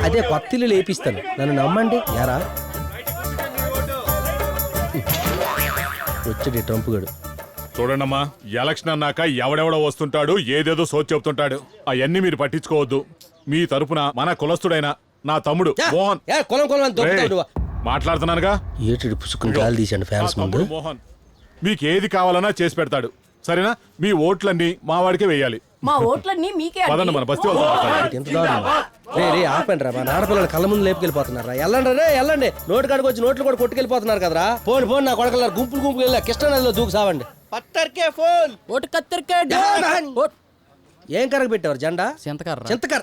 అదే కొత్త ఇల్లు లేపిస్తాను, నన్ను నమ్మండి. యారా వచ్చాడు ట్రంప్ గడు. చూడండమ్మా, ఎలక్షన్ అన్నాక ఎవడెవడో వస్తుంటాడు, ఏదేదో సోచి చెప్తుంటాడు. అవన్నీ మీరు పట్టించుకోవద్దు. మీ తరపున మన కులస్తుడైన నా తమ్ముడు మోహన్. మాట్లాడుతున్నానుగా. ఏటి పుసుకుని గాలి తీసాడు ఫ్యాన్స్ ముందు. మోహన్ మీకు ఏది కావాలన్నా చేసి పెడతాడు, సరేనా? మీ ఓట్లన్నీ మా వాడికే వేయాలి. మా ఓట్లన్నీ మీకే. పదండి, మన బస్తీ ఆపండి రా, మా ఆడపిల్లలు కళ్ళ ముందు లేపుకెళ్ళిపోతున్నారా. వెళ్ళండి రే వెళ్ళండి. నోటు కాడికి వచ్చి నోట్లు కూడా కొట్టుకెళ్ళిపోతున్నారు కదరా. ఫోన్ ఫోన్ నా కొడకల గుంపులు గుంపులు వెళ్ళా కృష్ణానదిలో దూకు సావండి. పత్తర్కే ఫోన్ ఓటు కత్తెరకే ఏం కరగ పెట్టారు జెండా? చింతకర్ర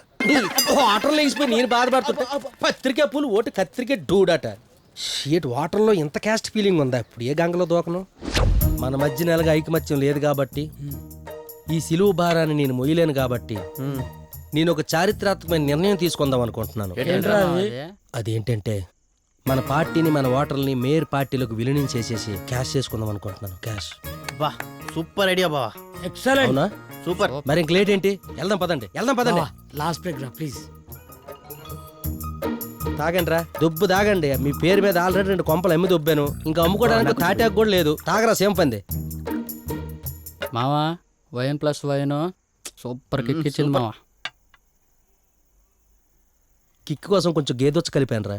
వాటర్లో వేసిపోయి నేను బాధపడుతుంటే పత్రికే పూలు ఓటు కత్తిరికే డూడట. షీట్ వాటర్లో ఇంత క్యాస్ట్ ఫీలింగ్ ఉందా? ఇప్పుడు ఏ గంగలో దూకను. మన మధ్య నెలగా ఐకమత్యం లేదు కాబట్టి, ఈ సిలువు భారాన్ని నేను మొయ్యలేను కాబట్టి నేను ఒక చారిత్రాత్మకమైన నిర్ణయం తీసుకుందాం అనుకుంటున్నాను. అదేంటంటే మన పార్టీని, మన ఓటర్ని మేయర్ పార్టీలోకి విలీనం చేసేసి క్యాష్ చేసుకుందాం అనుకుంటున్నాను. క్యాష్. బా సూపర్ ఐడియా బావా. ఎక్సలెంట్. అవునా? సూపర్. మరి ఇంక లేట్ ఏంటి? వెళ్దాం పదండి, వెళ్దాం పదండి. లాస్ట్ బ్రేక్ రా ప్లీజ్. తాగండి రా, దుబ్బు తాగండి. మీ పేరు మీద ఆల్రెడీ 2 కొంపలు అమ్మి దుబ్బాను, ఇంకా అమ్ముకోవడానికి తాటాకు కూడా లేదు. తాగరా సేమ్ పంది. మావా wine plus wine super kick ఇచ్చింది మావా. కిక్ కోసం కొంచెం గేదొచ్చు కలిపాను రా.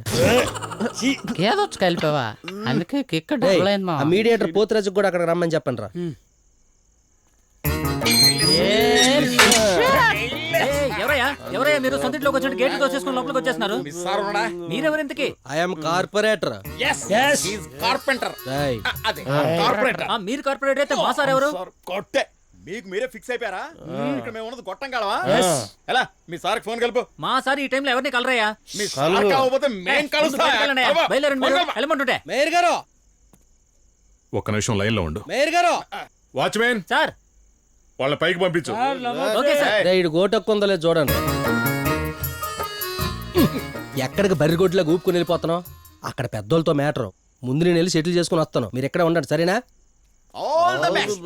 ఏదొచ్చు కలిపావా? అందుకే కిక్ డబుల్ అయింది మావా. మీడియేటర్ పోతురాజుకు కూడా అక్కడ రమ్మని చెప్పండి రా. ఎవరయ్యా మీరు సొంత ఇంట్లోకి వచ్చినట్టు గేట్ తోసేసుకుని లోపలికి వచ్చేస్తున్నారు? మీరెవరింతకి? I'm corporator. కార్పెంటర్. మీరు కార్పొరేటర్ అయితే మా సార్ ఎవరు? కొట్టే మీకు మీరే ఫిక్స్ అయిపోయారా? ఇక్కడ మేము ఉన్నది గొట్టం కాలవా? ఎలా మీ సార్ ఫోన్ కలుపు. మా సార్ ఈ టైంలో ఎవరిని కలరయ్యా? మీ సార్ కాకపోతే మేం కలుస్తాం. వెళ్ళమంటుంటే. మేయర్ గారు ఒక్క నిమిషం లైన్ లో ఉండు. మేయర్ గారు. వాచ్మెన్ సార్ వాళ్ళ పైకి పంపించు. Okay sir. ఇడు గోటొక్కుందలే చూడండి. ఎక్కడికి బర్రిగొడ్లా ఊపుకుని వెళ్ళిపోతున్నావు? అక్కడ పెద్దోళ్ళతో మ్యాటర్. ముందు నేను వెళ్ళి సెటిల్ చేసుకుని వస్తాను, మీరు ఎక్కడ ఉండండి సరేనా? All the best.